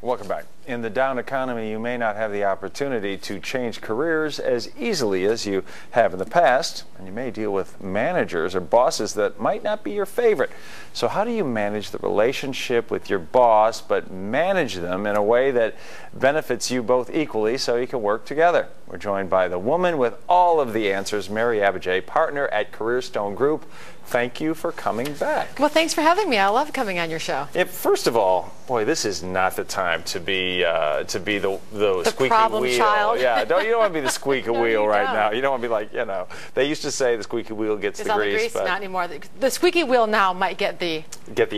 Welcome back. In the down economy, you may not have the opportunity to change careers as easily as you have in the past, and you may deal with managers or bosses that might not be your favorite. So how do you manage the relationship with your boss, but manage them in a way that benefits you both equally so you can work together? We're joined by the woman with all of the answers, Mary Abbajay, partner at Careerstone Group. Thank you for coming back. Well, thanks for having me. I love coming on your show. First of all, boy, this is not the time to be the squeaky problem wheel. Child. Yeah, you don't want to be the squeaky No, wheel right don't. now. You don't want to be like, they used to say the squeaky wheel gets the grease, but not anymore. The squeaky wheel now might get the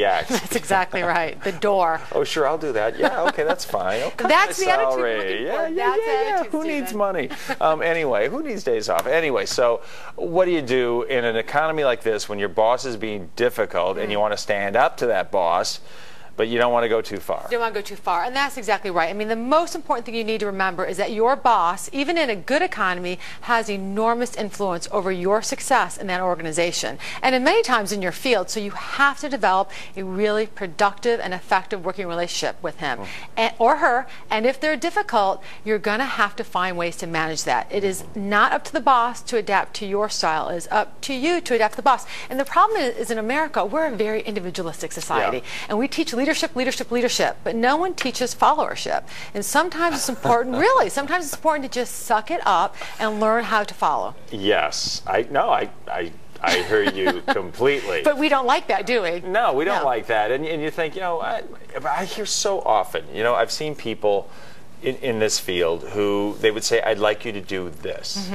axe. That's exactly right. The door. Oh, sure, I'll do that. Yeah, okay, that's fine. Oh, that's the attitude we're salary. looking for. Yeah. Who needs money? Anyway, who needs days off? Anyway, so what do you do in an economy like this when your boss is being difficult and you want to stand up to that boss, but you don't want to go too far? You don't want to go too far, and that's exactly right. I mean, the most important thing you need to remember is that your boss, even in a good economy, has enormous influence over your success in that organization, and in many times in your field. So you have to develop a really productive and effective working relationship with him or her, and if they're difficult, you're going to have to find ways to manage that. It is not up to the boss to adapt to your style. It is up to you to adapt to the boss. And the problem is in America, we're a very individualistic society, and we teach leadership, but no one teaches followership. And sometimes it's important, sometimes it's important to just suck it up and learn how to follow. Yes, I hear you completely. But we don't like that, do we? No, we don't like that. And you think, I hear so often, I've seen people in this field who they would say, I'd like you to do this.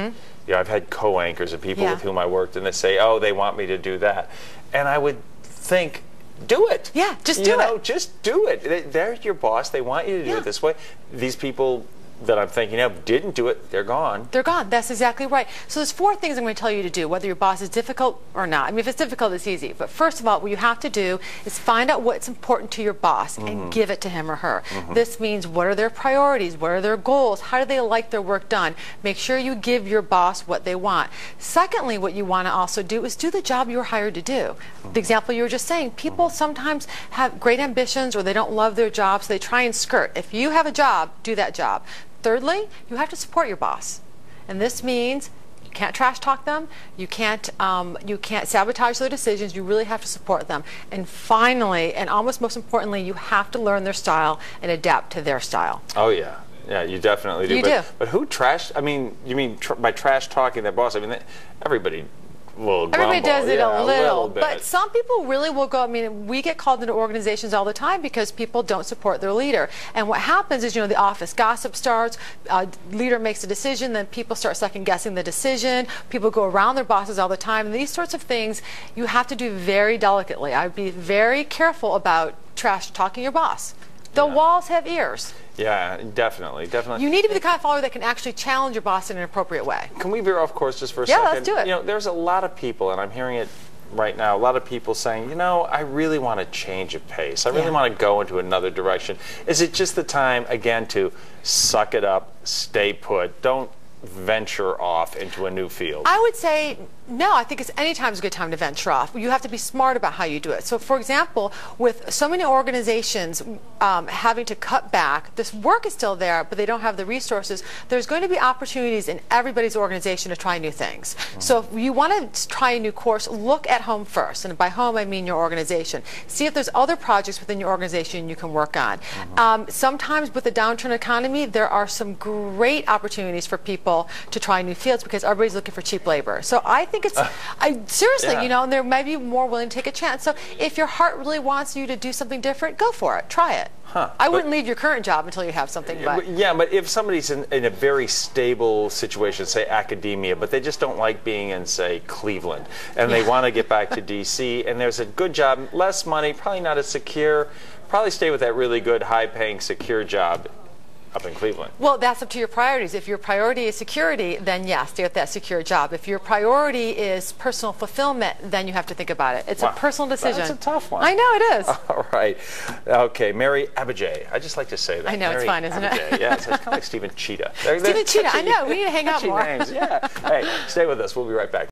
I've had co-anchors of people with whom I worked, and they say, oh, they want me to do that. And I would think, do it. Yeah, just do it. Just do it. They're your boss. They want you to do it this way. These people that I'm thinking of didn't do it. They're gone. They're gone. That's exactly right. So there's 4 things I'm going to tell you to do, whether your boss is difficult or not. I mean, if it's difficult, it's easy. But first of all, what you have to do is find out what's important to your boss and give it to him or her. This means, what are their priorities? What are their goals? How do they like their work done? Make sure you give your boss what they want. Secondly, what you want to also do is do the job you were hired to do. The example you were just saying, people sometimes have great ambitions or they don't love their job, so they try and skirt. If you have a job, do that job. Thirdly, you have to support your boss, and this means you can't trash talk them, you can't sabotage their decisions. You really have to support them. And finally, and almost most importantly, you have to learn their style and adapt to their style. Oh yeah, you definitely do. You do. But who trash? I mean, you mean by trash talking their boss? I mean, everybody. Everybody does it a little bit. But some people really will go. I mean, we get called into organizations all the time because people don't support their leader. And what happens is, the office gossip starts, leader makes a decision, then people start second guessing the decision. People go around their bosses all the time. And these sorts of things you have to do very delicately. I'd be very careful about trash talking your boss. The walls have ears. Yeah, definitely. You need to be the kind of follower that can actually challenge your boss in an appropriate way. Can we veer off course just for a second? Yeah, let's do it. There's a lot of people, and I'm hearing it right now, a lot of people saying, I really want to change of pace. I really want to go into another direction. Is it just the time, again, to suck it up, stay put, don't venture off into a new field? I would say no. I think any time is a good time to venture off. You have to be smart about how you do it. So, for example, with so many organizations having to cut back, this work is still there, but they don't have the resources. There's going to be opportunities in everybody's organization to try new things. So if you want to try a new course, look at home first. And by home, I mean your organization. See if there's other projects within your organization you can work on. Sometimes with the downturn economy, there are some great opportunities for people to try new fields because everybody's looking for cheap labor. So I think it's, seriously, and there may be more willing to take a chance. So if your heart really wants you to do something different, go for it. Try it. I wouldn't leave your current job until you have something. But if somebody's in a very stable situation, say academia, but they just don't like being in, say, Cleveland, and they want to get back to D.C., and there's a good job, less money, probably not as secure, probably stay with that really good, high-paying, secure job up in Cleveland. Well, that's up to your priorities. If your priority is security, then yes, stay with that secure job. If your priority is personal fulfillment, then you have to think about it. It's a personal decision. That's a tough one. I know it is. All right. Okay, Mary Abbajay. I just like to say that. I know, Mary it's fun, isn't Abbajay. it? Yeah, it's kind of like Stephen Cheetah. Stephen Cheetah, I know. We need to hang out more. Names. Yeah. Hey, stay with us. We'll be right back.